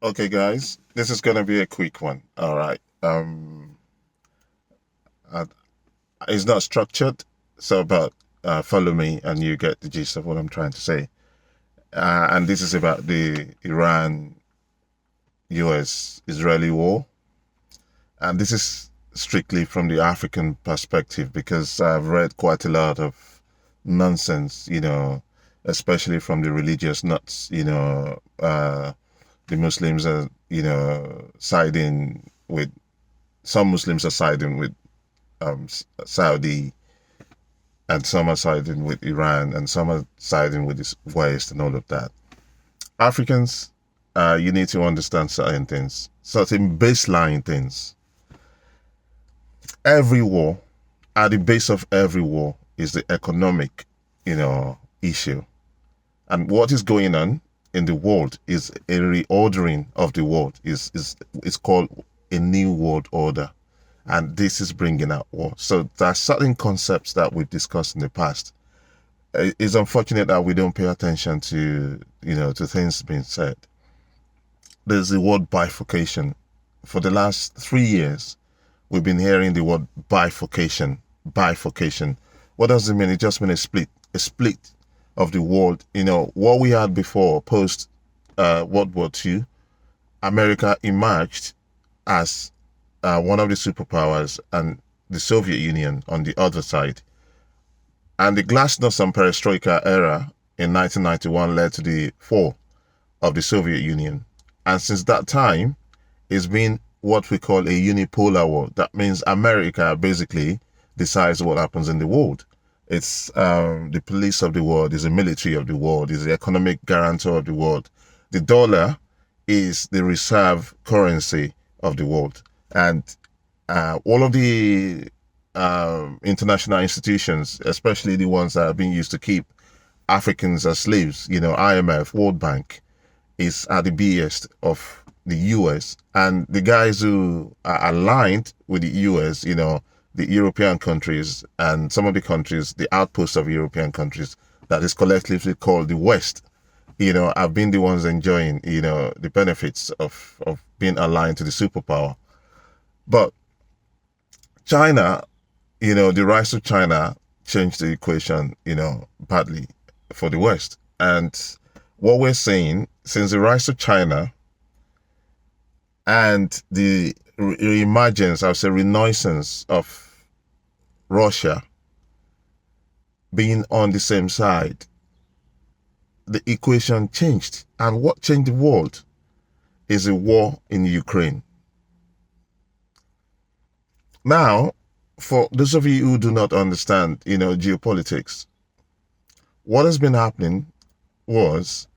Okay, guys, this is gonna be a quick one. All right. Uh, it's not structured, so but follow me and you get the gist of what I'm trying to say. And this is about the Iran-US Israeli war, and this is strictly from the African perspective because I've read quite a lot of nonsense, especially from the religious nuts, the Muslims are, siding with some Muslims are siding with Saudi, and some are siding with Iran, and some are siding with the West, and all of that. Africans, you need to understand certain things, certain baseline things. Every war, at the base of every war, is the economic, issue. And what is going on in the world is a reordering of the world. Is called a new world order, and this is bringing out war. So there are certain concepts that we've discussed in the past. It's unfortunate that we don't pay attention to to things being said. There's the word bifurcation. For the last 3 years, we've been hearing the word bifurcation. Bifurcation. What does it mean? It just means a split of the world. What we had before, post World War II, America emerged as one of the superpowers, and the Soviet Union on the other side. And the Glasnost and Perestroika era in 1991 led to the fall of the Soviet Union. And since that time, it's been what we call a unipolar world. That means America basically decides what happens in the world. It's the police of the world, is the military of the world, is the economic guarantor of the world. The dollar is the reserve currency of the world. And all of the international institutions, especially the ones that are being used to keep Africans as slaves, IMF, World Bank, is at the behest of the US. And the guys who are aligned with the US, the European countries and some of the countries, the outposts of European countries, that is collectively called the West, have been the ones enjoying, the benefits of being aligned to the superpower. But China, the rise of China changed the equation, badly for the West. And what we're seeing since the rise of China and the reemergence, I would say renaissance of Russia being on the same side, the equation changed. And what changed the world is a war in Ukraine. Now, for those of you who do not understand, geopolitics, what has been happening was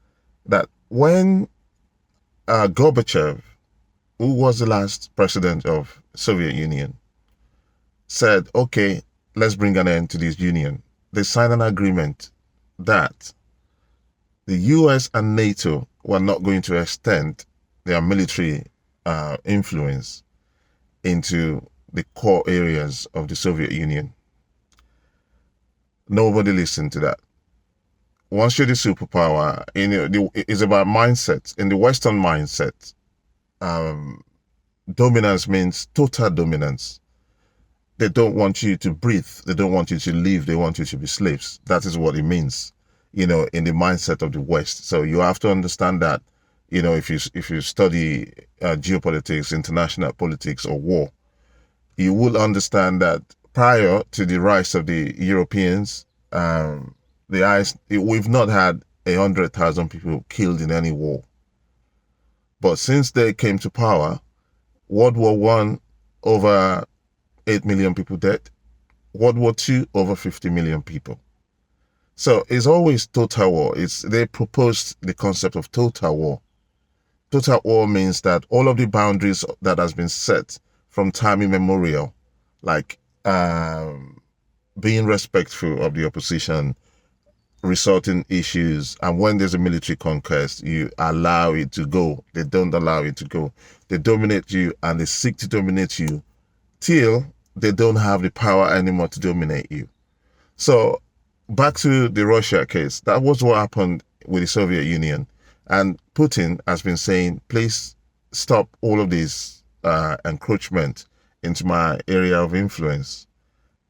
that when Gorbachev, who was the last president of Soviet Union, said, okay, let's bring an end to this union, they signed an agreement that the US and NATO were not going to extend their military influence into the core areas of the Soviet Union. Nobody listened to that. Once you're the superpower, it's about mindset. In the Western mindset, dominance means total dominance. They don't want you to breathe. They don't want you to live. They want you to be slaves. That is what it means, in the mindset of the West. So you have to understand that, if you study geopolitics, international politics, or war, you will understand that prior to the rise of the Europeans, we've not had 100,000 people killed in any war. But since they came to power, World War One, over 8 million people dead. World War Two, over 50 million people. So it's always total war. They proposed the concept of total war. Total war means that all of the boundaries that has been set from time immemorial, like being respectful of the opposition, resorting issues, and when there's a military conquest, you allow it to go. They don't allow it to go. They dominate you, and they seek to dominate you till they don't have the power anymore to dominate you. So back to the Russia case, that was what happened with the Soviet Union. And Putin has been saying, please stop all of this encroachment into my area of influence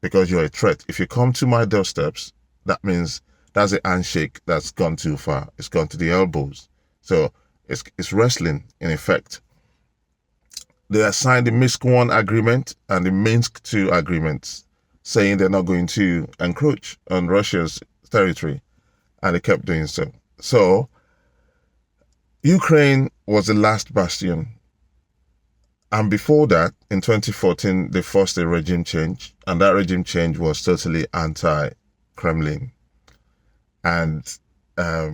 because you're a threat. If you come to my doorsteps, that means that's a handshake that's gone too far. It's gone to the elbows. So it's wrestling in effect. They signed the Minsk I agreement and the Minsk II agreements, saying they're not going to encroach on Russia's territory, and they kept doing so. So Ukraine was the last bastion. And before that, in 2014, they forced a regime change, and that regime change was totally anti-Kremlin. And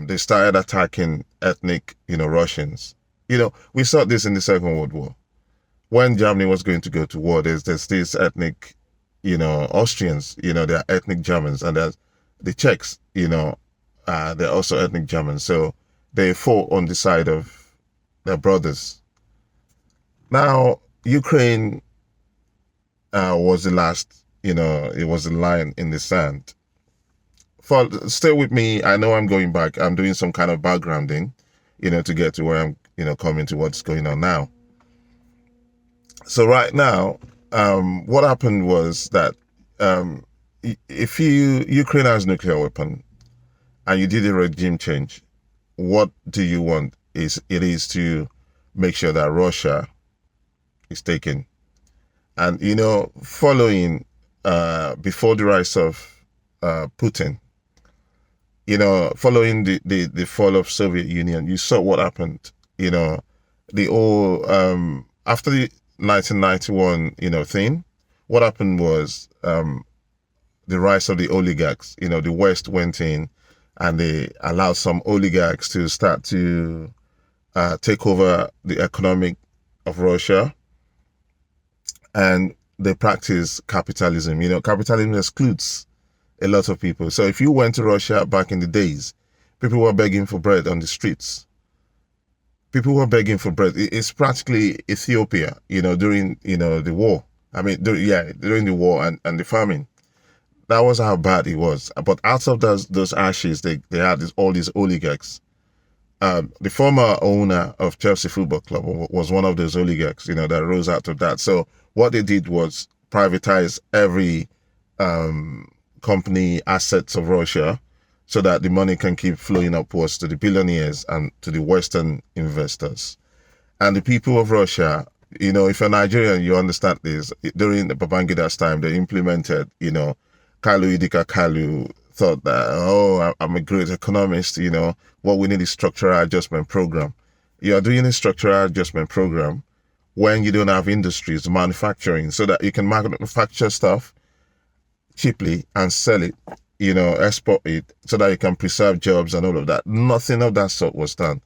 they started attacking ethnic, Russians. We saw this in the Second World War. When Germany was going to go to war, there's these ethnic, Austrians, they're ethnic Germans, and there's the Czechs, they're also ethnic Germans. So they fought on the side of their brothers. Now, Ukraine was the last, it was the line in the sand. Stay with me. I know I'm going back. I'm doing some kind of backgrounding, to get to where I'm, coming to what's going on now. So right now, what happened was that if Ukraine has nuclear weapon and you did a regime change, what do you want? It is to make sure that Russia is taken. And, following, before the rise of Putin, following the fall of Soviet Union, you saw what happened, the whole, after the 1991, thing, what happened was the rise of the oligarchs. The West went in and they allowed some oligarchs to start to take over the economic of Russia, and they practice capitalism. Capitalism excludes a lot of people. So if you went to Russia back in the days, people were begging for bread on the streets. People were begging for bread. It's practically Ethiopia, during, the war. I mean, during the war and the famine. That was how bad it was. But out of those ashes, they had all these oligarchs. The former owner of Chelsea Football Club was one of those oligarchs, that rose out of that. So what they did was privatize every company assets of Russia, so that the money can keep flowing upwards to the billionaires and to the Western investors. And the people of Russia, if you're Nigerian, you understand this. During the Babangida's time, they implemented, Kalu Idika Kalu thought that, I'm a great economist, what we need is structural adjustment program. You are doing a structural adjustment program when you don't have industries, manufacturing, so that you can manufacture stuff cheaply and sell it, export it, so that you can preserve jobs and all of that. Nothing of that sort was done.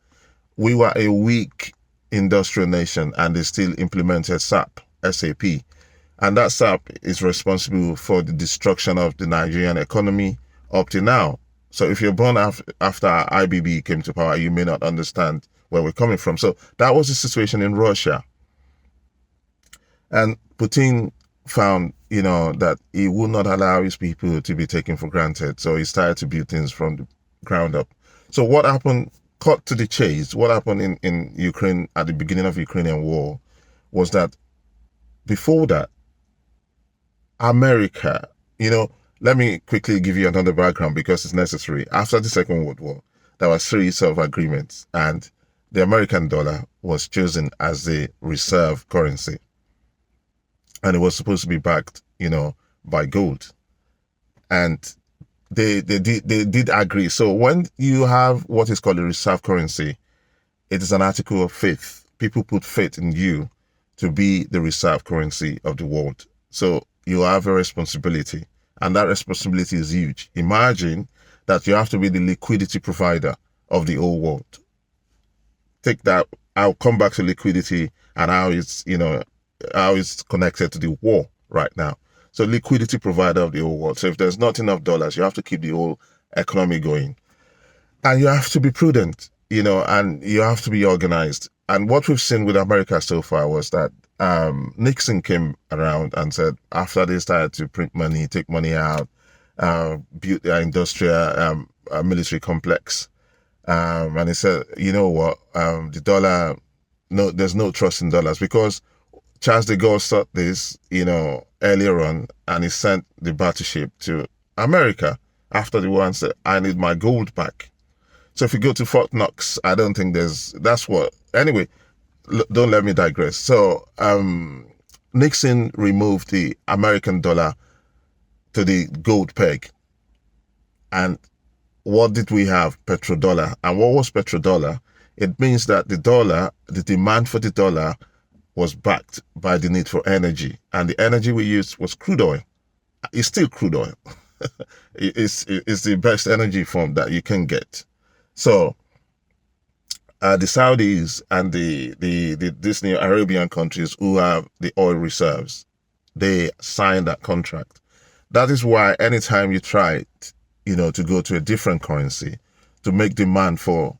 We were a weak industrial nation, and they still implemented SAP. And that SAP is responsible for the destruction of the Nigerian economy up to now. So if you're born after IBB came to power, you may not understand where we're coming from. So that was the situation in Russia. And Putin found, that he would not allow his people to be taken for granted. So he started to build things from the ground up. So what happened, cut to the chase, what happened in Ukraine at the beginning of the Ukrainian war was that before that, America, let me quickly give you another background because it's necessary. After the Second World War, there were a series of agreements, and the American dollar was chosen as the reserve currency. And it was supposed to be backed, by gold. And they did agree. So when you have what is called a reserve currency, it is an article of faith. People put faith in you to be the reserve currency of the world. So you have a responsibility, and that responsibility is huge. Imagine that you have to be the liquidity provider of the whole world. Take that. I'll come back to liquidity and how it's connected to the war right now. So liquidity provider of the whole world. So if there's not enough dollars, you have to keep the whole economy going. And you have to be prudent, and you have to be organized. And what we've seen with America so far was that Nixon came around and said, after they started to print money, take money out, build their industrial military complex, and he said, you know what, the dollar no, there's no trust in dollars because Charles de Gaulle saw this, earlier on, and he sent the battleship to America after the war and said, "I need my gold back." So if you go to Fort Knox, I don't think that's what. Anyway, don't let me digress. So Nixon removed the American dollar to the gold peg, and what did we have? Petrodollar. And what was petrodollar? It means that the demand for the dollar was backed by the need for energy. And the energy we used was crude oil. It's still crude oil. it's the best energy form that you can get. So the Saudis and these new Arabian countries who have the oil reserves, they signed that contract. That is why anytime you try, to go to a different currency, to make demand for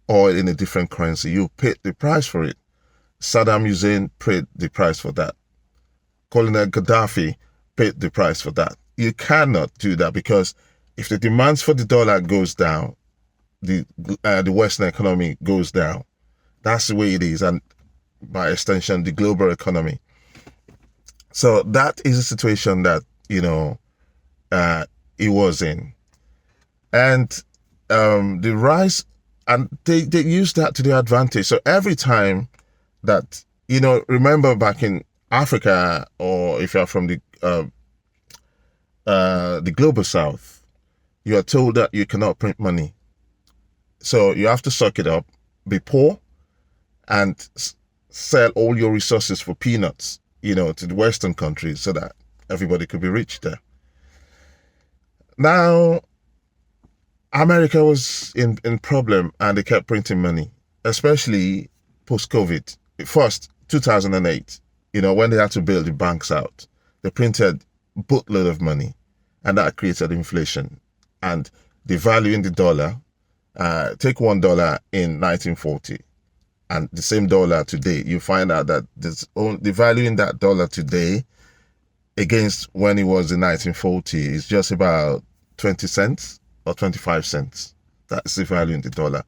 oil in a different currency, you pay the price for it. Saddam Hussein paid the price for that. Colonel Gaddafi paid the price for that. You cannot do that because if the demands for the dollar goes down, the Western economy goes down. That's the way it is, and by extension, the global economy. So that is a situation that he was in, and the rise, and they used that to their advantage. So every time that remember back in Africa, or if you're from the global south, you are told that you cannot print money. So you have to suck it up, be poor, and sell all your resources for peanuts, to the Western countries so that everybody could be rich there. Now, America was in problem and they kept printing money, especially post-COVID. First, 2008, when they had to bail the banks out, they printed a boatload of money and that created inflation. And the value in the dollar, take $1 in 1940 and the same dollar today, you find out that the value in that dollar today against when it was in 1940 is just about 20 cents or 25 cents. That's the value in the dollar.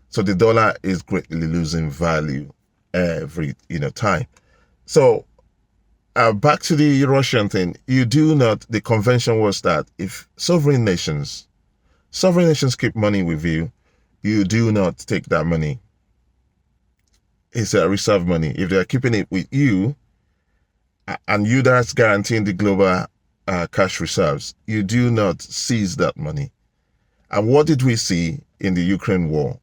So the dollar is greatly losing value every time. So back to the Russian thing, the convention was that if sovereign nations keep money with you, you do not take that money. It's a reserve money. If they're keeping it with you, and you that's guaranteeing the global cash reserves, you do not seize that money. And what did we see in the Ukraine war?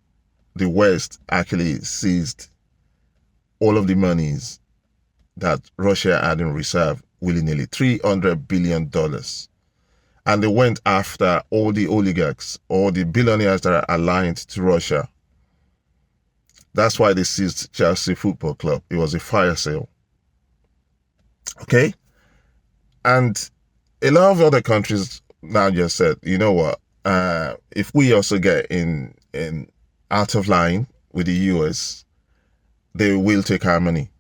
The West actually seized all of the monies that Russia had in reserve willy-nilly, $300 billion. And they went after all the oligarchs, all the billionaires that are aligned to Russia. That's why they seized Chelsea Football Club. It was a fire sale. Okay? And a lot of other countries now just said, you know what, if we also get in out of line with the US, they will take our money.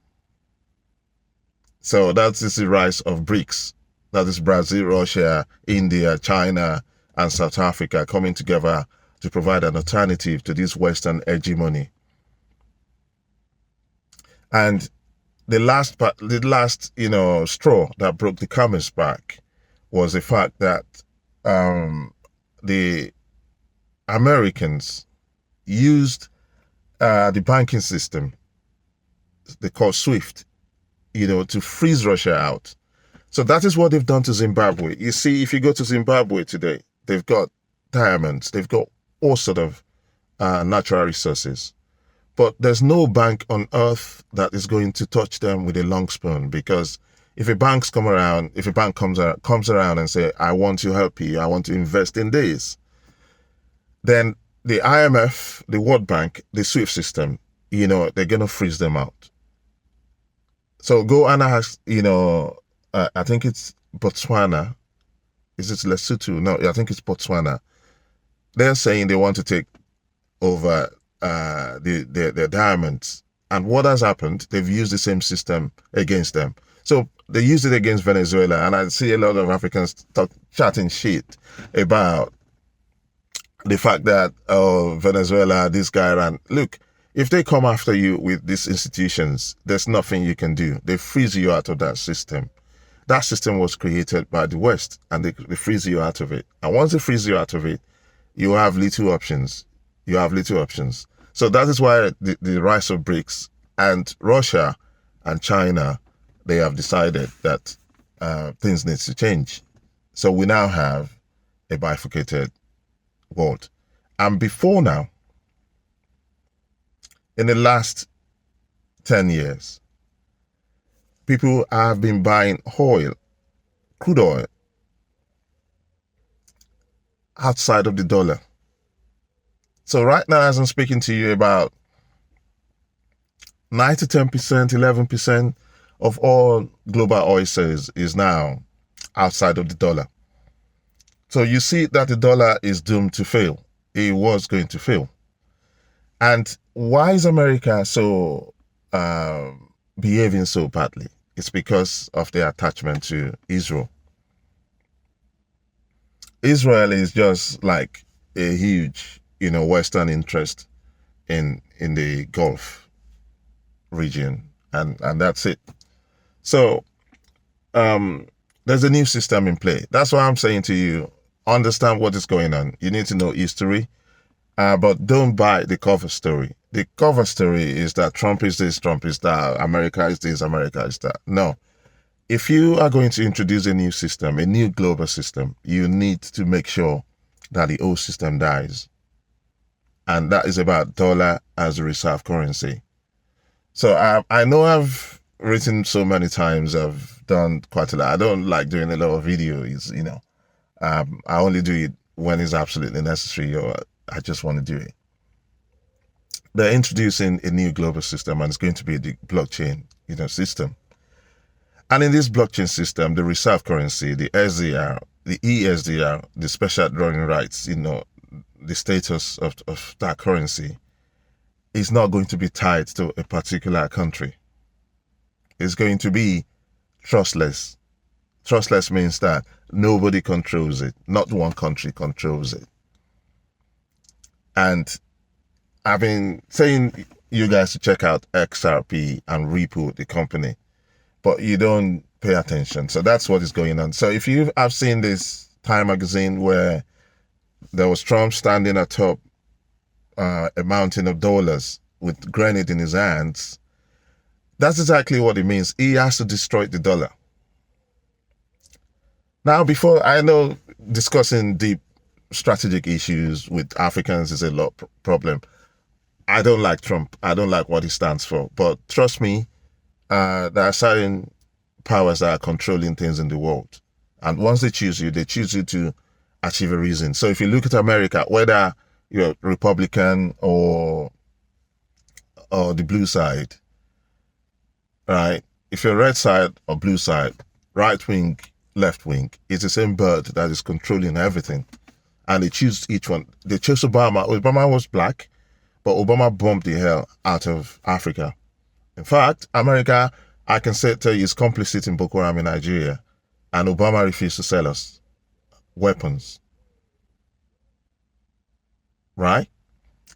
So that is the rise of BRICS. That is Brazil, Russia, India, China, and South Africa coming together to provide an alternative to this Western hegemony. And the last straw that broke the camel's back was the fact that the Americans used the banking system they call SWIFT, to freeze Russia out. So that is what they've done to Zimbabwe. You see, if you go to Zimbabwe today, they've got diamonds, they've got all sort of natural resources. But there's no bank on earth that is going to touch them with a long spoon, because if a bank comes around and say, I want to help you, I want to invest in this, then the IMF, the World Bank, the SWIFT system, they're going to freeze them out. So go and ask, I think it's Botswana. Is it Lesotho? No, I think it's Botswana. They're saying they want to take over their diamonds. And what has happened? They've used the same system against them. So they used it against Venezuela. And I see a lot of Africans chatting shit about the fact that, Venezuela, this guy ran. Look, If they come after you with these institutions, there's nothing you can do. They freeze you out of that system. That system was created by the West, and they freeze you out of it. And once they freeze you out of it, you have little options. You have little options. So that is why the rise of BRICS and Russia and China, they have decided that things need to change. So we now have a bifurcated world. And before now, in the last 10 years, people have been buying oil, crude oil, outside of the dollar. So right now, as I'm speaking to you, about 9 to 10%, 11% of all global oil sales is now outside of the dollar. So you see that the dollar is doomed to fail. It was going to fail. And why is America so behaving so badly? It's because of their attachment to Israel. Israel is just like a huge, Western interest in the Gulf region, and that's it. So there's a new system in play. That's why I'm saying to you, understand what is going on. You need to know history, but don't buy the cover story. The cover story is that Trump is this, Trump is that, America is this, America is that. No. If you are going to introduce a new system, a new global system, you need to make sure that the old system dies. And that is about dollar as a reserve currency. So I know I've written so many times, I've done quite a lot. I don't like doing a lot of videos, I only do it when it's absolutely necessary, or I just want to do it. They're introducing a new global system, and it's going to be the blockchain, system. And in this blockchain system, the reserve currency, the SDR, the ESDR, the special drawing rights, the status of that currency is not going to be tied to a particular country. It's going to be trustless. Trustless means that nobody controls it. Not one country controls it. And I've been saying you guys to check out XRP and Ripple, the company, but you don't pay attention. So that's what is going on. So if you have seen this Time magazine where there was Trump standing atop a mountain of dollars with grenade in his hands, that's exactly what it means. He has to destroy the dollar. Now, before, I know discussing deep strategic issues with Africans is a lot problem. I don't like Trump. I don't like what he stands for. But trust me, there are certain powers that are controlling things in the world. And once they choose you to achieve a reason. So if you look at America, whether you're Republican or the blue side, right? If you're red side or blue side, right wing, left wing, it's the same bird that is controlling everything. And they choose each one. They chose Obama. Obama was black, but Obama bombed the hell out of Africa. In fact, America, I can tell you, is complicit in Boko Haram in Nigeria, and Obama refused to sell us weapons. Right?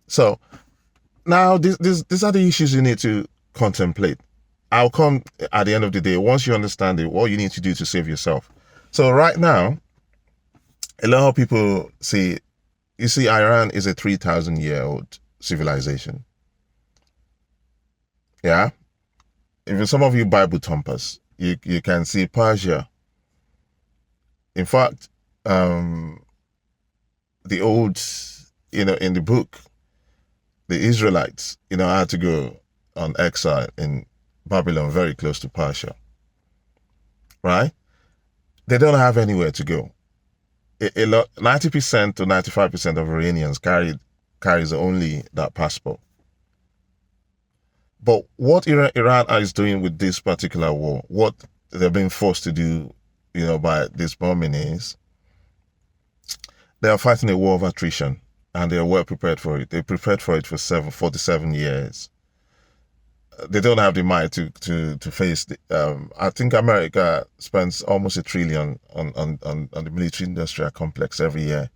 So now these are the issues you need to contemplate. I'll come at the end of the day. Once you understand it, what you need to do to save yourself. So right now, a lot of people say, you see, Iran is a 3,000-year-old civilization. Yeah? If some of you Bible thumpers, you can see Persia. In fact, the old, in the book, the Israelites, had to go on exile in Babylon, very close to Persia. Right? They don't have anywhere to go. 90% to 95% of Iranians carries only that passport. But what Iran is doing with this particular war, what they're being forced to do, by this bombing is, they are fighting a war of attrition, and they are well prepared for it. They prepared for it for 47 years. They don't have the mind to face. I think America spends almost $1 trillion on the military industrial complex every year.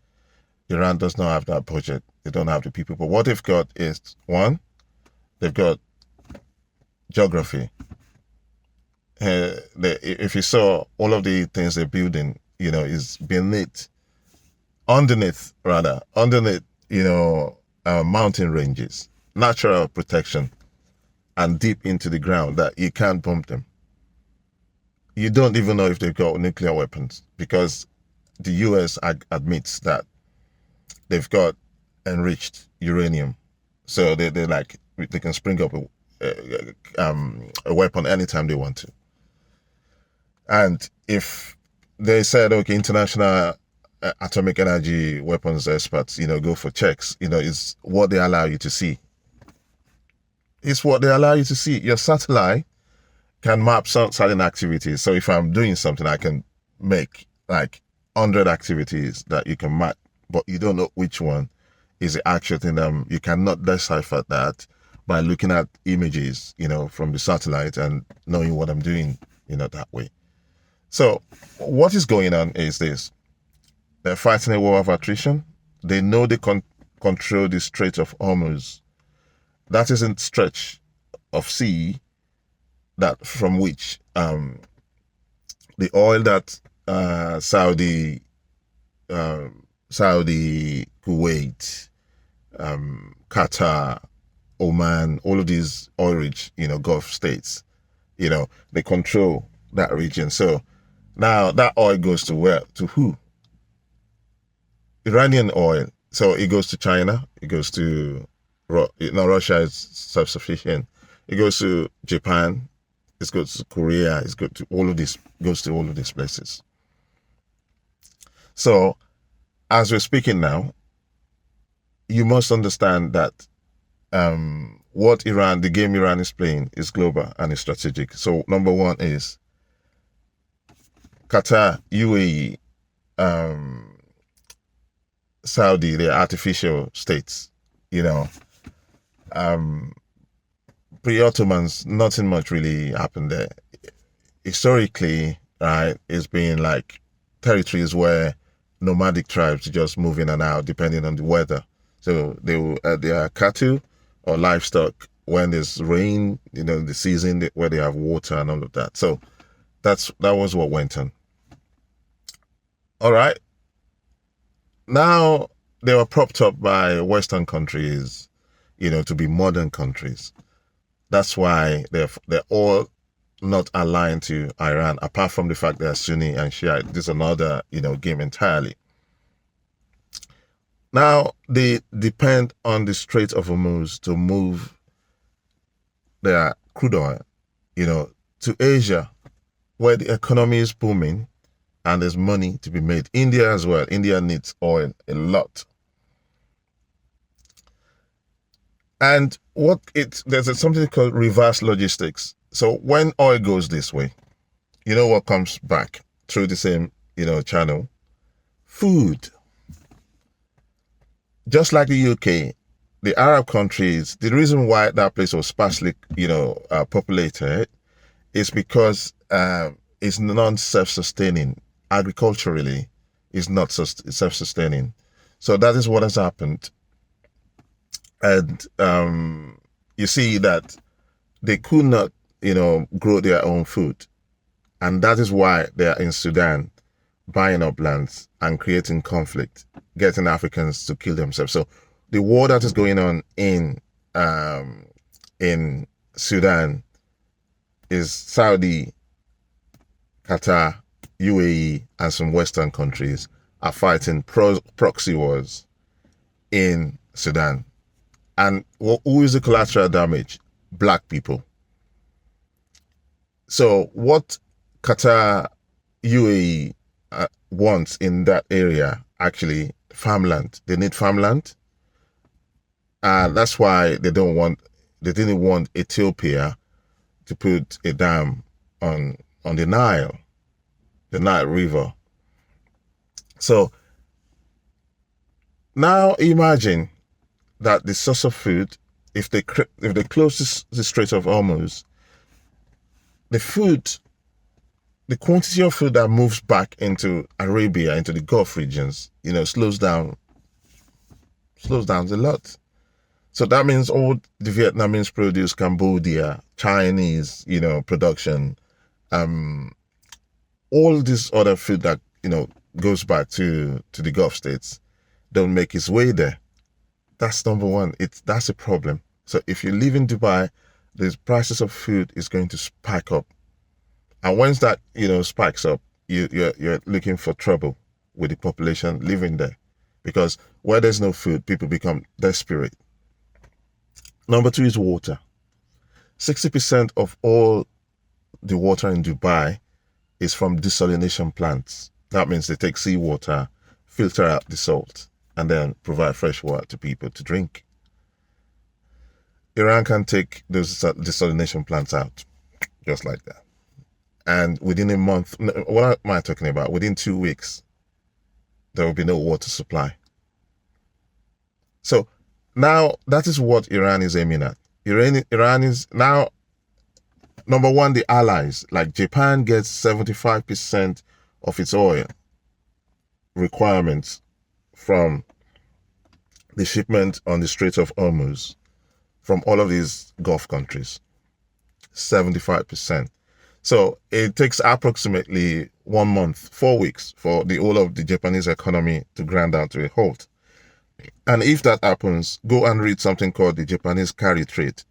Iran does not have that budget. They don't have the people. But what they've got is, one, they've got geography. If you saw all of the things they're building, is underneath, mountain ranges, natural protection, and deep into the ground that you can't bomb them. You don't even know if they've got nuclear weapons because the US admits that they've got enriched uranium. So they can spring up a weapon anytime they want to. And if they said, okay, international atomic energy weapons experts, go for checks, is what they allow you to see. It's what they allow you to see. Your satellite can map certain activities. So if I'm doing something, I can make like 100 activities that you can map, but you don't know which one is the actual thing. You cannot decipher that by looking at images, from the satellite and knowing what I'm doing, that way. So what is going on is this. They're fighting a war of attrition. They know they control the Strait of Hormuz. That is a stretch of sea that from which the oil that Saudi, Kuwait, Qatar, Oman, all of these oil-rich, Gulf states, they control that region. So now that oil goes to where? To who? Iranian oil. So it goes to China. It goes to, Russia is self-sufficient. It goes to Japan. It goes to Korea. It goes to all of these places. So as we're speaking now, you must understand that the game Iran is playing is global and is strategic. So number one is Qatar, UAE, Saudi, they're artificial states, pre-Ottomans, nothing much really happened there. Historically, right, it's been like territories where nomadic tribes just move in and out depending on the weather. So they are cattle or livestock when there's rain, the season where they have water and all of that. So that was what went on. All right. Now they were propped up by Western countries, to be modern countries. That's why they're all not aligned to Iran, apart from the fact they're Sunni and Shia. This is another, game entirely. Now they depend on the Strait of Hormuz to move their crude oil, to Asia, where the economy is booming and there's money to be made. India as well. India needs oil a lot. And there's something called reverse logistics. So when oil goes this way, what comes back through the same, channel? Food. Just like the UK, the Arab countries, the reason why that place was sparsely, populated is because it's non-self-sustaining. Agriculturally, it's not self-sustaining. So that is what has happened. And you see that they could not, grow their own food. And that is why they are in Sudan buying up lands and creating conflict, getting Africans to kill themselves. So the war that is going on in Sudan is Saudi, Qatar, UAE, and some Western countries are fighting proxy wars in Sudan. And who is the collateral damage? Black people. So what Qatar, UAE wants in that area, actually, farmland. They need farmland. That's why they didn't want Ethiopia to put a dam on the Nile River. So now imagine that the source of food, if they close the Strait of Hormuz, the quantity of food that moves back into Arabia, into the Gulf regions, slows down a lot. So that means all the Vietnamese produce, Cambodia, Chinese, production, um, all this other food that, goes back to the Gulf states don't make its way there. That's number one. That's a problem. So if you live in Dubai, the prices of food is going to spike up. And once that, spikes up, you're looking for trouble with the population living there. Because where there's no food, people become desperate. Number two is water. 60% of all the water in Dubai is from desalination plants. That means they take seawater, filter out the salt, and then provide fresh water to people to drink. Iran can take those desalination plants out just like that. And within a month, what am I talking about? Within 2 weeks, there will be no water supply. So now that is what Iran is aiming at. Iran is now, number one, the allies, like Japan gets 75% of its oil requirements from the shipment on the Strait of Hormuz from all of these Gulf countries. 75%. So it takes approximately 1 month, 4 weeks for the whole of the Japanese economy to grind down to a halt. And if that happens, go and read something called the Japanese carry trade.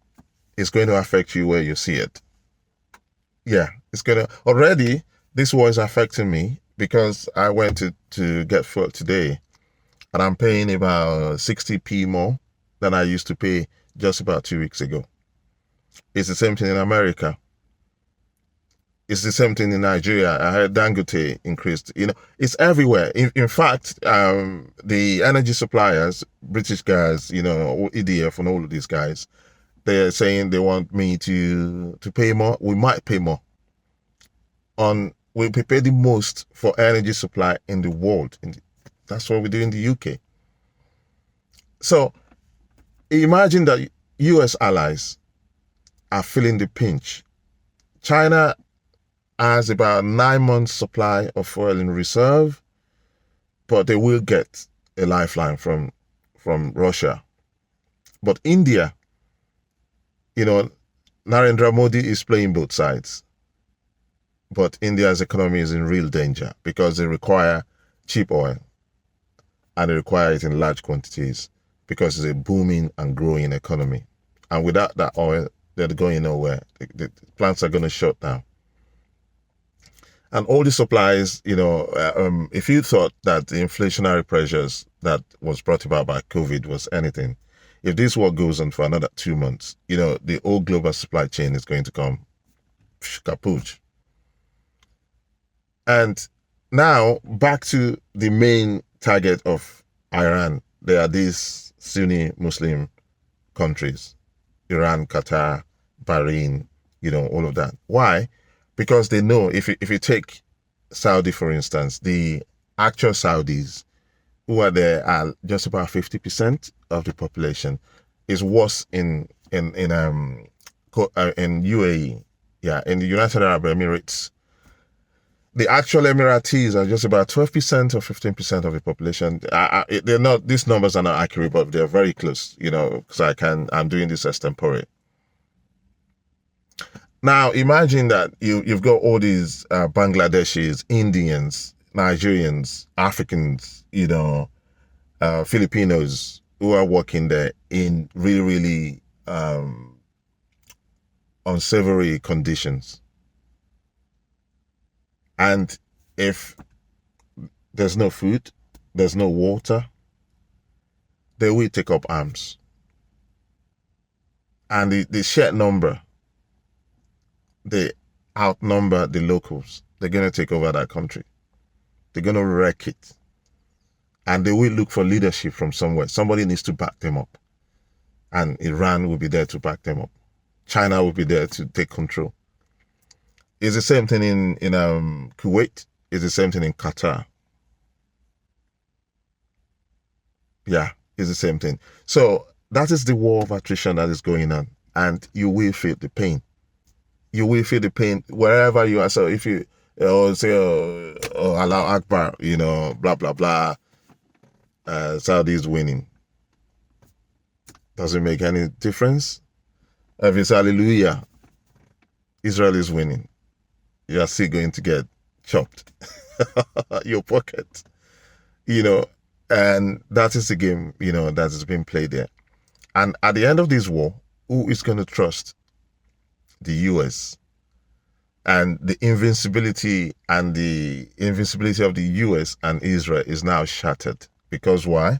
It's going to affect you where you see it. Yeah, it's going to. Already, this war is affecting me because I went to get fuel today and I'm paying about 60p more than I used to pay just about 2 weeks ago. It's the same thing in America. It's the same thing in Nigeria. I heard Dangote increased. It's everywhere. In fact, the energy suppliers, British guys, EDF and all of these guys, they're saying they want me to pay more. We might pay more. We pay the most for energy supply in the world. That's what we do in the UK. So imagine that US allies are feeling the pinch. China has about 9 months supply of oil in reserve, but they will get a lifeline from Russia. But India, Narendra Modi is playing both sides. But India's economy is in real danger because they require cheap oil and they require it in large quantities because it's a booming and growing economy. And without that oil, they're going nowhere. The plants are going to shut down. And all the supplies, if you thought that the inflationary pressures that was brought about by COVID was anything, if this war goes on for another 2 months, the whole global supply chain is going to come kaput. And now back to the main target of Iran. There are these Sunni Muslim countries, Iran, Qatar, Bahrain, all of that. Why? Because they know if you take Saudi, for instance, the actual Saudis who are there are just about 50% of the population. Is worse in UAE, in the United Arab Emirates. The actual Emiratis are just about 12% or 15% of the population. They're not; these numbers are not accurate, but they're very close. Because I'm doing this extempore. Now, imagine that you've got all these Bangladeshis, Indians, Nigerians, Africans, Filipinos who are working there in really, really unsavory conditions. And if there's no food, there's no water, they will take up arms. And the sheer number, they outnumber the locals. They're going to take over that country. They're going to wreck it. And they will look for leadership from somewhere. Somebody needs to back them up. And Iran will be there to back them up. China will be there to take control. It's the same thing in Kuwait. It's the same thing in Qatar. Yeah, it's the same thing. So that is the war of attrition that is going on. And you will feel the pain. You will feel the pain wherever you are. So if you say, Allah Akbar, blah, blah, blah, Saudi is winning. Doesn't make any difference. If it's hallelujah, Israel is winning, you are still going to get chopped. Your pocket, you know, and that is the game, that is being played there. And at the end of this war, who is going to trust the US? And the invincibility of the US and Israel is now shattered. Because why?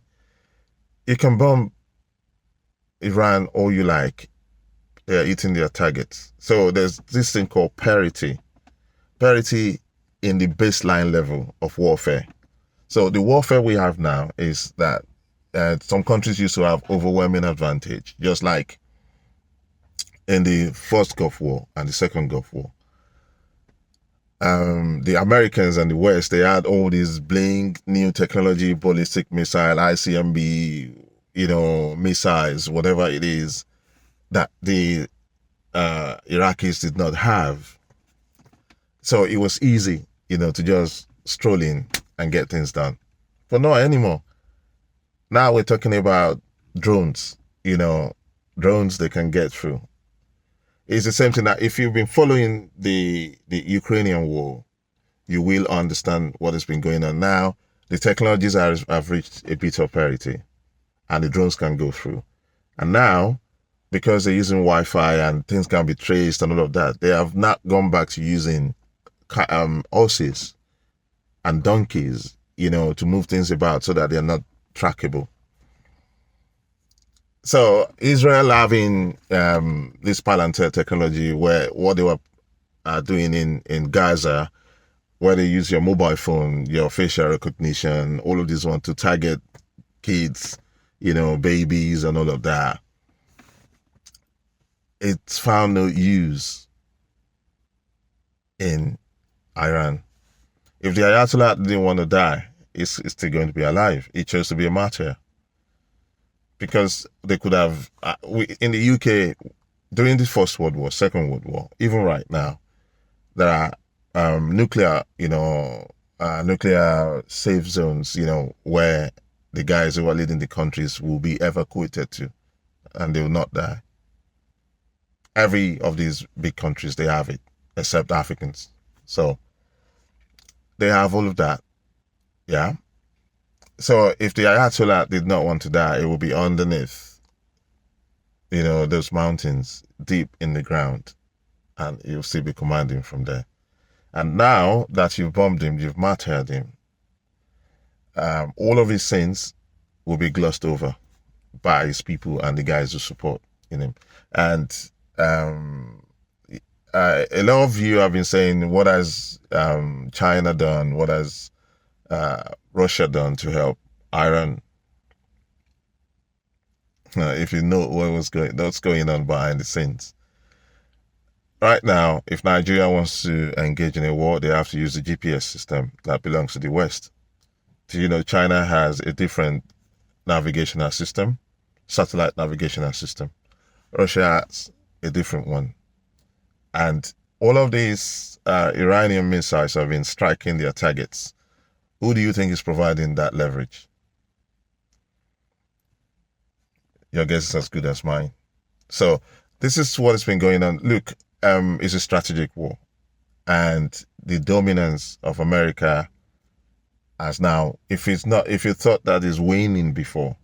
You can bomb Iran all you like. They are eating their targets. So there's this thing called parity. Parity in the baseline level of warfare. So the warfare we have now is that some countries used to have overwhelming advantage, just like in the first Gulf War and the second Gulf War. The Americans and the West, they had all these bling, new technology, ballistic missile, ICBM, missiles, whatever it is, that the Iraqis did not have. So it was easy, to just stroll in and get things done. But not anymore. Now we're talking about drones, drones they can get through. It's the same thing that if you've been following the Ukrainian war, you will understand what has been going on now. The technologies have reached a bit of parity and the drones can go through. And now, because they're using Wi-Fi and things can be traced and all of that, they have not gone back to using horses and donkeys, to move things about so that they're not trackable. So Israel having this Palantir technology, where what they were doing in Gaza, where they use your mobile phone, your facial recognition, all of these ones to target kids, babies and all of that. It's found no use in Iran. If the Ayatollah didn't want to die, it's still going to be alive. It chose to be a martyr. Because they could have, in the UK, during the First World War, Second World War, even right now, there are nuclear safe zones, where the guys who are leading the countries will be evacuated to, and they will not die. Every of these big countries, they have it, except Africans. So they have all of that, yeah. So if the Ayatollah did not want to die, it would be underneath, those mountains, deep in the ground, and you'll still be commanding from there. And now that you've bombed him, you've martyred him, all of his sins will be glossed over by his people and the guys who support him. And a lot of you have been saying, what has China done? What has Russia done to help Iran? If you know what's going on behind the scenes. Right now, if Nigeria wants to engage in a war, they have to use the GPS system that belongs to the West. So, China has a different navigational system, satellite navigational system. Russia has a different one. And all of these Iranian missiles have been striking their targets. Who do you think is providing that leverage? Your guess is as good as mine. So this is what has been going on. Look, it's a strategic war. And the dominance of America has now, if you thought that is waning before,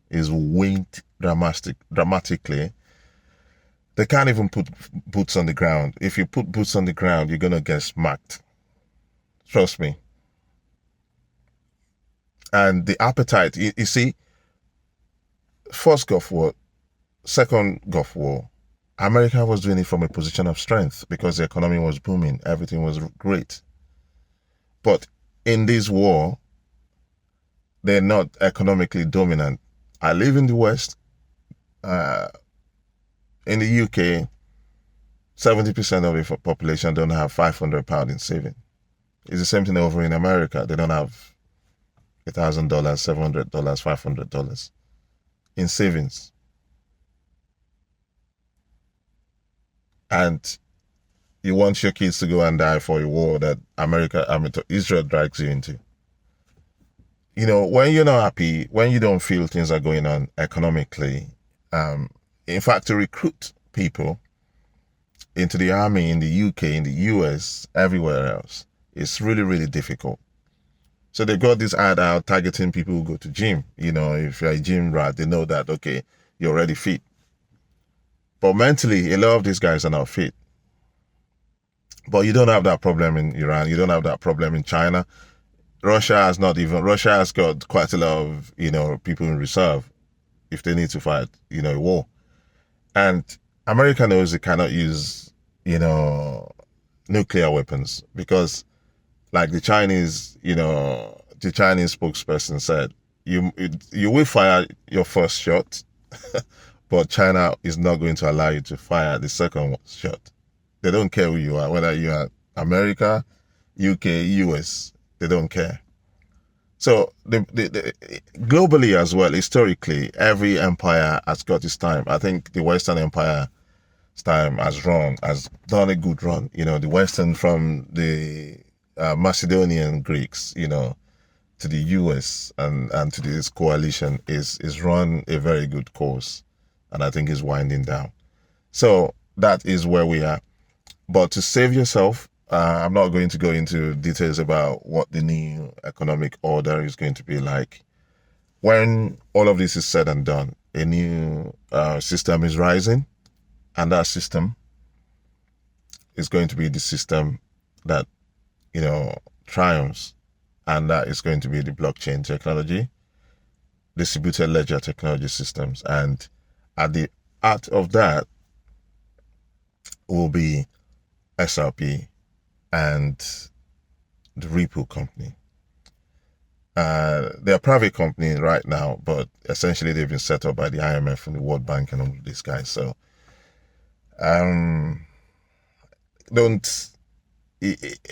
is waned dramatically. They can't even put boots on the ground. If you put boots on the ground, you're going to get smacked. Trust me. And the appetite, you see, First Gulf War, Second Gulf War, America was doing it from a position of strength because the economy was booming. Everything was great. But in this war, they're not economically dominant. I live in the West. In the UK, 70% of the population don't have £500 in saving. It's the same thing over in America. They don't have $1,000, $700, $500 in savings. And you want your kids to go and die for a war that Israel drags you into. When you're not happy, when you don't feel things are going on economically, In fact, to recruit people into the army in the UK, in the US, everywhere else, it's really, really difficult. So they got this ad out targeting people who go to gym. You know, if you're a gym rat, they know that, okay, you're already fit. But mentally, a lot of these guys are not fit. But you don't have that problem in Iran. You don't have that problem in China. Russia has got quite a lot of, people in reserve if they need to fight, a war. And America knows it cannot use, nuclear weapons because, like the Chinese spokesperson said, you will fire your first shot, but China is not going to allow you to fire the second shot. They don't care who you are, whether you are America, UK, US, they don't care. So globally as well, historically, every empire has got its time. I think the Western Empire's time has done a good run. The Western, from the Macedonian Greeks, to the US and to this coalition is run a very good course, and I think is winding down. So that is where we are. But to save yourself, I'm not going to go into details about what the new economic order is going to be like. When all of this is said and done, a new system is rising, and that system is going to be the system that, triumphs, and that is going to be the blockchain technology, distributed ledger technology systems. And at the heart of that will be SRP and the Ripple company. They're a private company right now, but essentially they've been set up by the IMF and the World Bank and all of these guys. So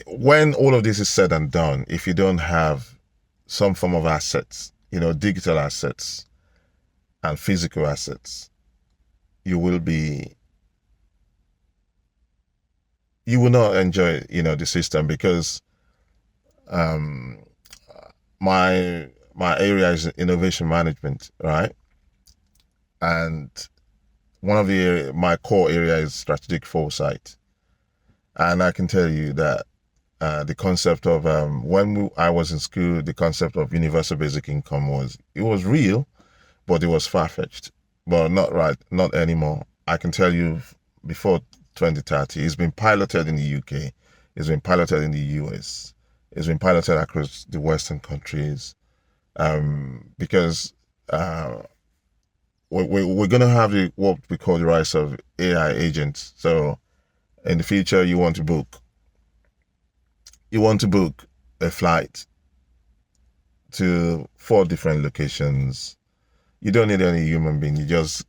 when all of this is said and done, if you don't have some form of assets, digital assets and physical assets, you will not enjoy, the system, because my area is innovation management, right? And my core area is strategic foresight. And I can tell you that the concept of when I was in school, the concept of universal basic income was real, but it was far-fetched. But not anymore. I can tell you, before 2030, it's been piloted in the UK, it's been piloted in the US, it's been piloted across the Western countries, because we're going to have what we call the rise of AI agents. So in the future, you want to book a flight to 4 different locations. You don't need any human being. You just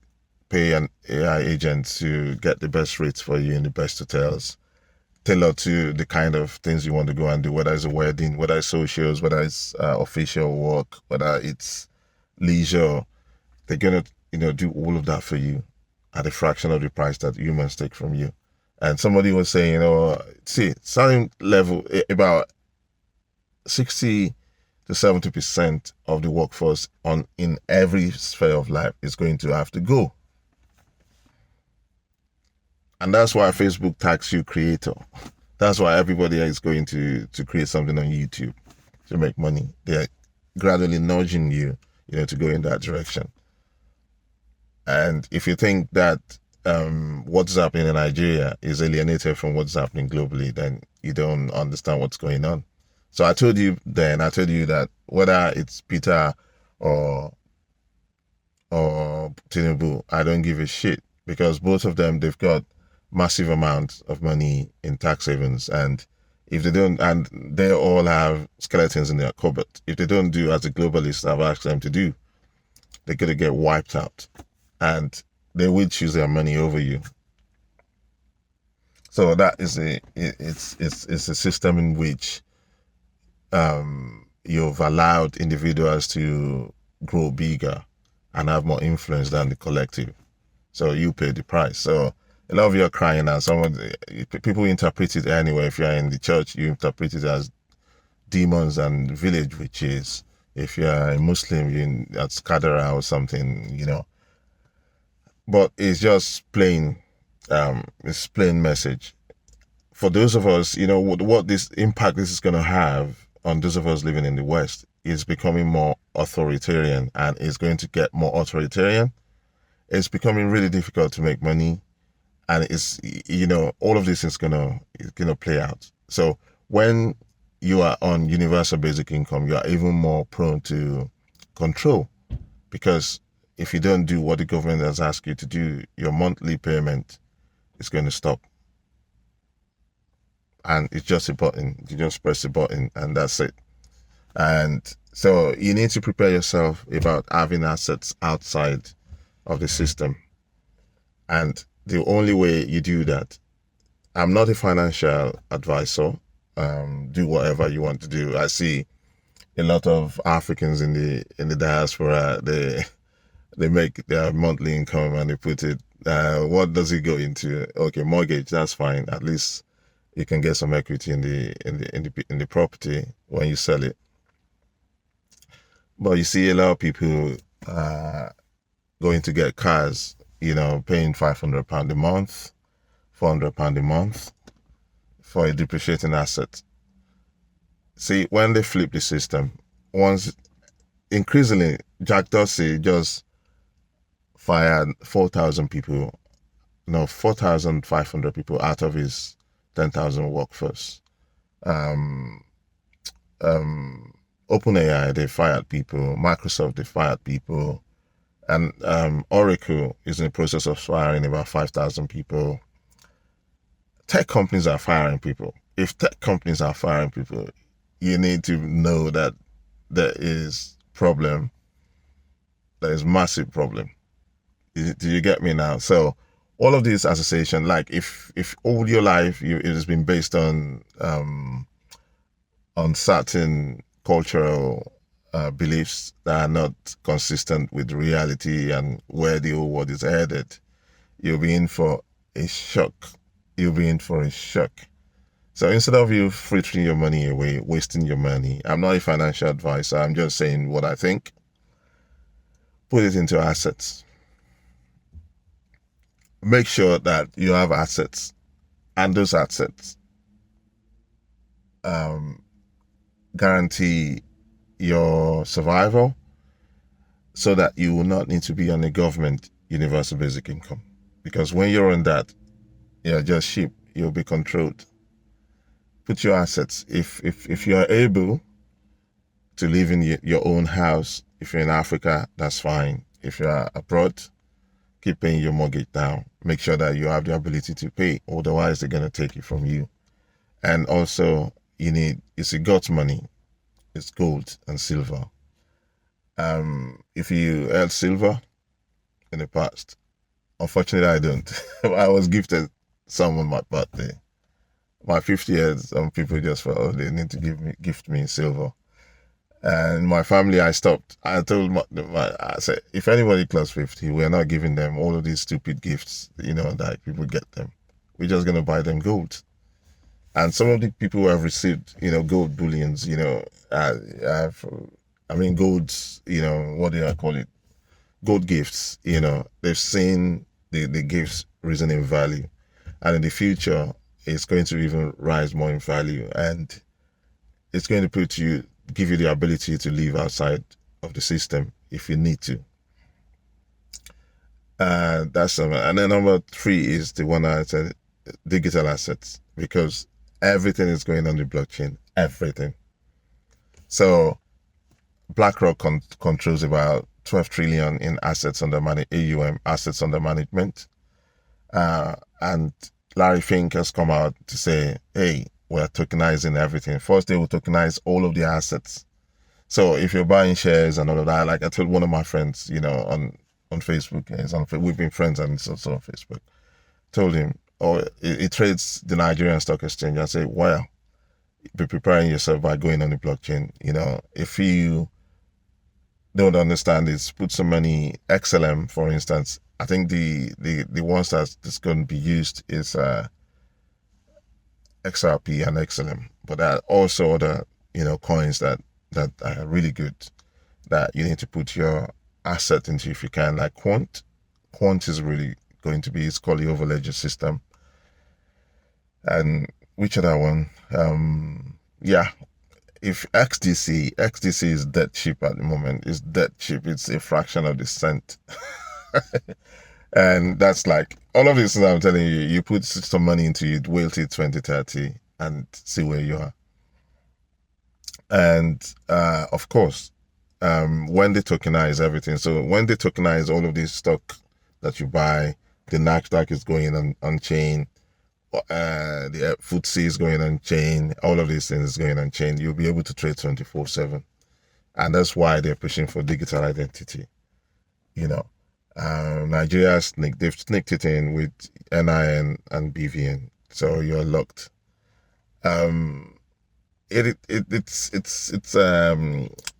pay an AI agent to get the best rates for you in the best hotels, tailored to the kind of things you want to go and do, whether it's a wedding, whether it's socials, whether it's official work, whether it's leisure. They're going to, do all of that for you at a fraction of the price that humans take from you. And somebody was saying, starting level, about 60 to 70% of the workforce in every sphere of life is going to have to go. And that's why Facebook tags you creator. That's why everybody is going to create something on YouTube to make money. They're gradually nudging you, to go in that direction. And if you think that what's happening in Nigeria is alienated from what's happening globally, then you don't understand what's going on. So I told you that whether it's Peter or Tinubu, I don't give a shit, because both of them, they've got massive amounts of money in tax havens, and if they don't, and they all have skeletons in their cupboard, if they don't do as the globalists have asked them to do, they're going to get wiped out, and they will choose their money over you. So that is it's a system in which you've allowed individuals to grow bigger and have more influence than the collective. So you pay the price. So a lot of you are crying now. People interpret it anyway. If you're in the church, you interpret it as demons and village witches. If you're a Muslim, you're at Skadara or something, but it's just plain, it's plain message. For those of us, what this impact this is going to have on those of us living in the West is becoming more authoritarian, and it's going to get more authoritarian. It's becoming really difficult to make money, and it's all of this is gonna play out. So when you are on universal basic income, you are even more prone to control, because if you don't do what the government has asked you to do, your monthly payment is going to stop. And it's just a button. You just press the button and that's it. And so you need to prepare yourself about having assets outside of the system. And the only way you do that, I'm not a financial advisor. Do whatever you want to do. I see a lot of Africans in the diaspora. They make their monthly income and they put it. What does it go into? Okay, mortgage. That's fine. At least you can get some equity in the property when you sell it. But you see a lot of people going to get cars, paying £500 a month, £400 a month for a depreciating asset. See, when they flip the system, once increasingly, Jack Dorsey just fired 4,000 people, no, 4,500 people out of his 10,000 workforce. Um, OpenAI, they fired people. Microsoft, they fired people. And Oracle is in the process of firing about 5,000 people. Tech companies are firing people. If tech companies are firing people, you need to know that there is problem. There is massive problem. Do you get me now? So all of these association, like if all your life it has been based on certain cultural beliefs that are not consistent with reality and where the whole world is headed, you'll be in for a shock. You'll be in for a shock. So instead of you frittering your money away, wasting your money, I'm not a financial advisor. I'm just saying what I think. Put it into assets. Make sure that you have assets, and those assets guarantee your survival, so that you will not need to be on a government universal basic income. Because when you're on that, you're just sheep. You'll be controlled. Put your assets. If you're able to live in your own house, if you're in Africa, that's fine. If you're abroad, keep paying your mortgage down. Make sure that you have the ability to pay. Otherwise, they're going to take it from you. And also, it's God's money. It's gold and silver. If you held silver in the past, unfortunately, I don't. I was gifted some on my birthday. My 50 years, some people just felt, oh, they need to gift me silver. And my family, I stopped. I told I said, if anybody close 50, we're not giving them all of these stupid gifts, that people get them. We're just going to buy them gold. And some of the people who have received, gold bullions, golds, what do I call it? Gold gifts, they've seen the gifts risen in value. And in the future, it's going to even rise more in value. And it's going to give you the ability to live outside of the system if you need to. That's and then number 3 is the one I said, digital assets, because everything is going on the blockchain. Everything. So BlackRock controls about 12 trillion in assets under AUM, assets under management. And Larry Fink has come out to say, hey, we're tokenizing everything. First, they will tokenize all of the assets. So if you're buying shares and all of that, like I told one of my friends, on Facebook, we've been friends and it's also on Facebook, told him, he trades the Nigerian Stock Exchange. I say, well, be preparing yourself by going on the blockchain. If you don't understand this, put some money, XLM, for instance. I think the ones that's going to be used is XRP and XLM, but there are also other coins that are really good that you need to put your asset into if you can, like Quant. Quant is really going to be, it's called the Overledger system. And which other one? Yeah, if XDC is dead cheap at the moment. It's dead cheap. It's a fraction of the cent. And that's like all of this things I'm telling you, you put some money into it, wait till 2030 and see where you are. And of course, when they tokenize everything, so when they tokenize all of this stock that you buy, the Nasdaq is going on chain, the FTSE is going on chain, all of these things is going on chain. You'll be able to trade 24/7. And that's why they're pushing for digital identity. You know, Nigeria they've sneaked it in with NIN and BVN, so you're locked. It's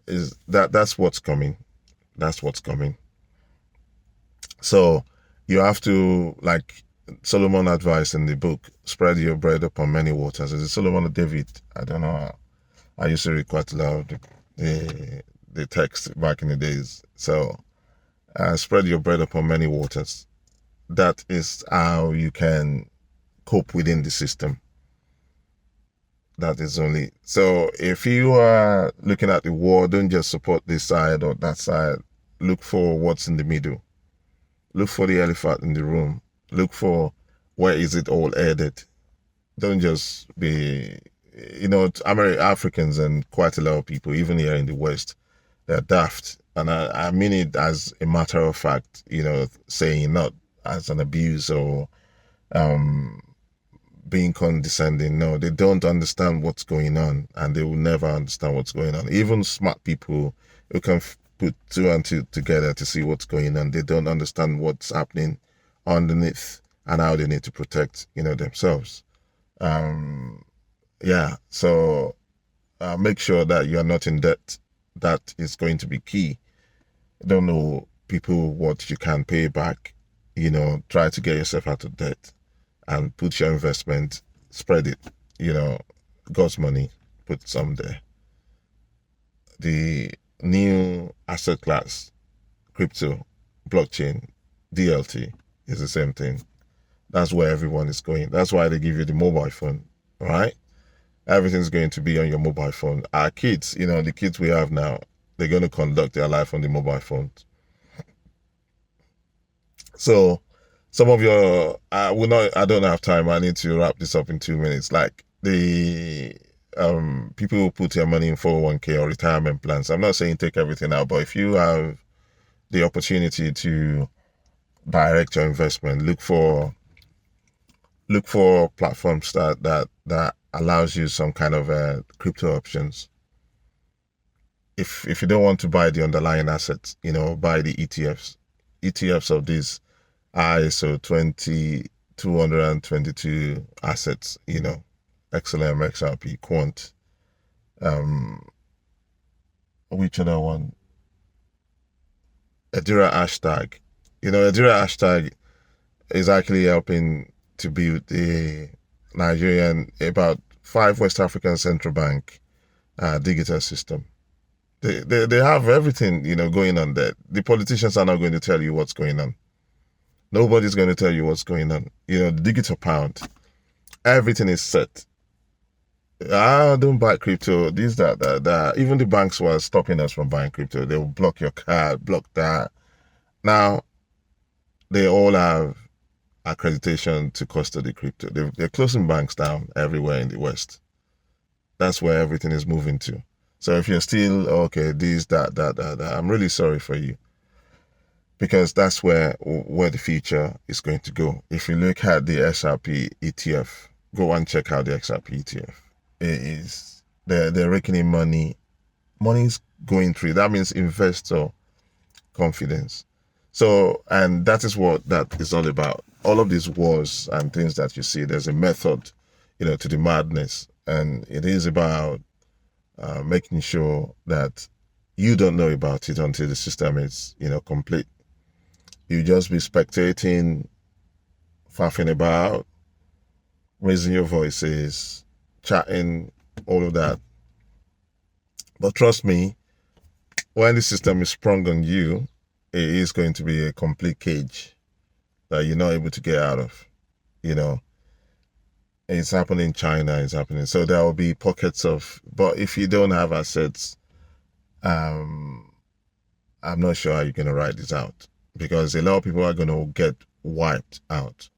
is that's what's coming. That's what's coming. So you have to, like Solomon advised in the book, spread your bread upon many waters. Is it Solomon or David? I don't know. I used to read quite a lot of the text back in the days. So spread your bread upon many waters. That is how you can cope within the system. That is only so. If you are looking at the war, don't just support this side or that side. Look for what's in the middle. Look for the elephant in the room. Look for where is it all headed. Don't just be, Africans and quite a lot of people, even here in the West, they're daft. And I mean it as a matter of fact, saying not as an abuse or being condescending. No, they don't understand what's going on, and they will never understand what's going on. Even smart people who can put two and two together to see what's going on, they don't understand what's happening underneath and how they need to protect, themselves. So make sure that you are not in debt. That is going to be key. Don't know people what you can pay back. Try to get yourself out of debt and put your investment, spread it, God's money, put some there. The new asset class, crypto, blockchain, DLT is the same thing. That's where everyone is going. That's why they give you the mobile phone, right? Everything's going to be on your mobile phone. Our kids, the kids we have now, they're going to conduct their life on the mobile phones. So some of your, I don't have time. I need to wrap this up in 2 minutes. Like the people who put your money in 401k or retirement plans. I'm not saying take everything out, but if you have the opportunity to direct your investment, look for platforms that allows you some kind of crypto options. If you don't want to buy the underlying assets, buy the ETFs. ETFs of these ISO 222 assets, XLM, XRP, Quant. Which other one? Edira hashtag. Edira hashtag is actually helping to build the Nigerian, about 5 West African central bank digital system. They have everything, going on there. The politicians are not going to tell you what's going on. Nobody's going to tell you what's going on. The digital pound, everything is set. Don't buy crypto. This, that. Even the banks were stopping us from buying crypto. They will block your card, block that. Now, they all have accreditation to custody crypto. They're closing banks down everywhere in the West. That's where everything is moving to. So if you're still, okay, this, that, I'm really sorry for you. Because that's where the future is going to go. If you look at the XRP ETF, go and check out the XRP ETF. It is, they're raking in money. Money is going through. That means investor confidence. So, and that is what that is all about. All of these wars and things that you see, there's a method, to the madness. And it is about making sure that you don't know about it until the system is, complete. You just be spectating, faffing about, raising your voices, chatting, all of that. But trust me, when the system is sprung on you, it is going to be a complete cage. that you're not able to get out of. You know, it's happening in China, it's happening. So there will be pockets of, but if you don't have assets, um, I'm not sure how you're going to ride this out because a lot of people are going to get wiped out.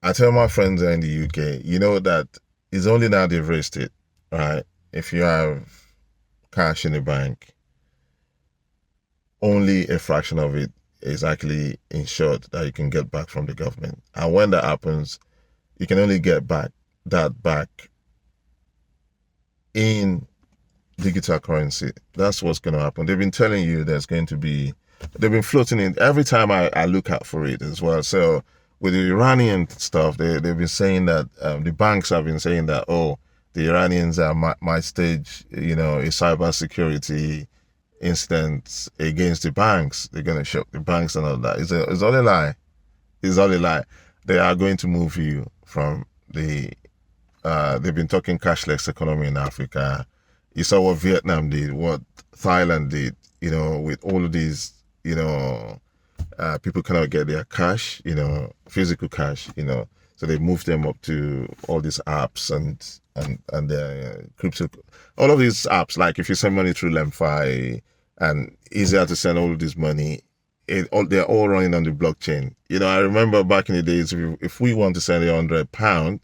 I tell my friends in the UK, you know that it's only now they've raised it, right? If you have cash in the bank, only a fraction of it is actually insured that you can get back from the government. And when that happens, you can only get back in digital currency. That's what's going to happen. They've been telling you they've been floating in every time I look out for it as well. So with the Iranian stuff, they've been saying that the banks have been saying that, oh, the Iranians might stage, a cyber security incident against the banks. They're going to shock the banks and all that. It's all a lie. It's all a lie. They are going to move you from they've been talking cashless economy in Africa. You saw what Vietnam did, what Thailand did, with all of these, people cannot get their cash, physical cash, so they moved them up to all these apps and their crypto, all of these apps. Like if you send money through Lemfi and easier to send all of this money, they're all running on the blockchain. I remember back in the days, if we want to send £100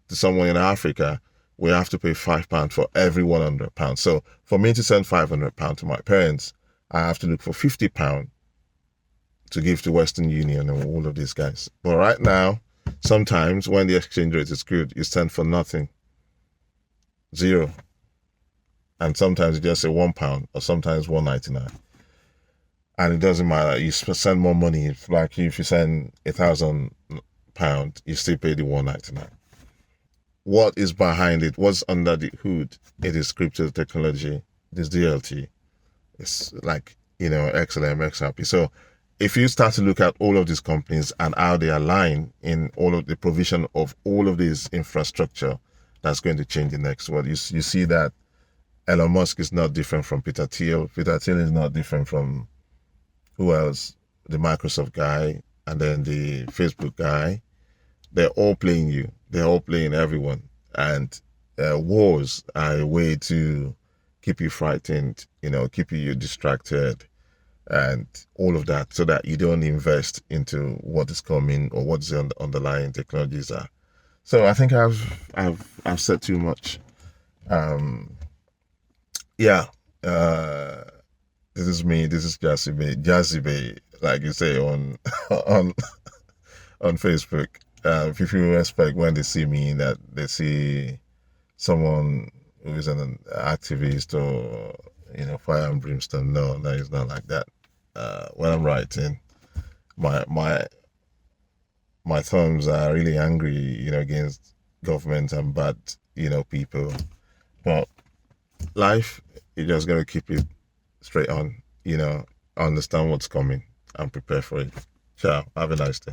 to someone in Africa, we have to pay £5 for every £100. So for me to send £500 to my parents, I have to look for £50 to give to Western Union and all of these guys. But right now, sometimes when the exchange rate is good, you send for nothing, zero, and sometimes you just say £1 or sometimes £1.99. And it doesn't matter. You send more money. Like if you send £1,000, you still pay the £1.99. What is behind it? What's under the hood? It is crypto technology. This DLT. It's like XLM, XRP. So if you start to look at all of these companies and how they align in all of the provision of all of this infrastructure, that's going to change the next world. You see that Elon Musk is not different from Peter Thiel. Peter Thiel is not different from who else? The Microsoft guy and then the Facebook guy. They're all playing you. They're all playing everyone. And wars are a way to keep you frightened, keep you distracted and all of that, so that you don't invest into what is coming or what the underlying technologies are. So I think I've said too much. Yeah. This is me. This is Jazzy Bay, like you say on on on Facebook. People expect when they see me that they see someone who is an activist or fire and brimstone. No, it's not like that. When I'm writing, my my my thumbs are really angry, against government and bad, people. But life, you just gotta keep it straight on, understand what's coming and prepare for it. Ciao. Have a nice day.